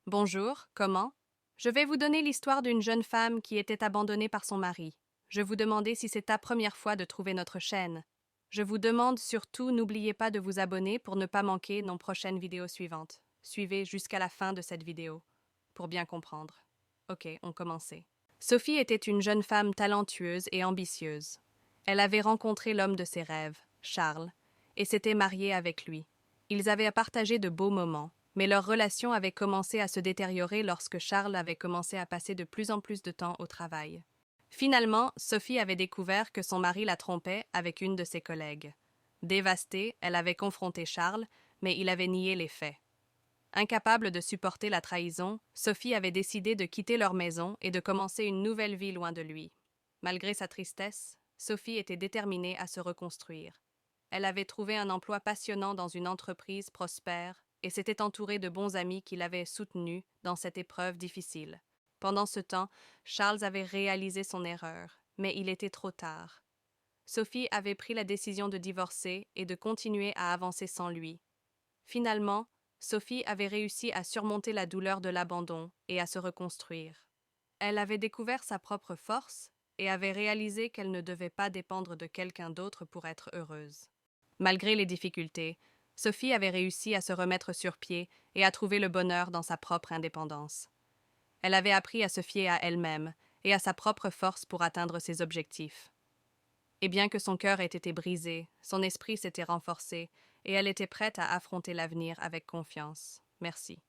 Bonjour, comment? Je vais vous donner l'histoire d'une jeune femme qui était abandonnée par son mari. Je vous demandais si c'est ta première fois de trouver notre chaîne. Je vous demande surtout, n'oubliez pas de vous abonner pour ne pas manquer nos prochaines vidéos suivantes. Suivez jusqu'à la fin de cette vidéo pour bien comprendre. Ok, on commence. Sophie était une jeune femme talentueuse et ambitieuse. Elle avait rencontré l'homme de ses rêves, Charles, et s'était mariée avec lui. Ils avaient partagé de beaux moments, mais leur relation avait commencé à se détériorer lorsque Charles avait commencé à passer de plus en plus de temps au travail. Finalement, Sophie avait découvert que son mari la trompait avec une de ses collègues. Dévastée, elle avait confronté Charles, mais il avait nié les faits. Incapable de supporter la trahison, Sophie avait décidé de quitter leur maison et de commencer une nouvelle vie loin de lui. Malgré sa tristesse, Sophie était déterminée à se reconstruire. Elle avait trouvé un emploi passionnant dans une entreprise prospère et s'était entourée de bons amis qui l'avaient soutenue dans cette épreuve difficile. Pendant ce temps, Charles avait réalisé son erreur, mais il était trop tard. Sophie avait pris la décision de divorcer et de continuer à avancer sans lui. Finalement, Sophie avait réussi à surmonter la douleur de l'abandon et à se reconstruire. Elle avait découvert sa propre force et avait réalisé qu'elle ne devait pas dépendre de quelqu'un d'autre pour être heureuse. Malgré les difficultés, Sophie avait réussi à se remettre sur pied et à trouver le bonheur dans sa propre indépendance. Elle avait appris à se fier à elle-même et à sa propre force pour atteindre ses objectifs. Et bien que son cœur ait été brisé, son esprit s'était renforcé et elle était prête à affronter l'avenir avec confiance. Merci.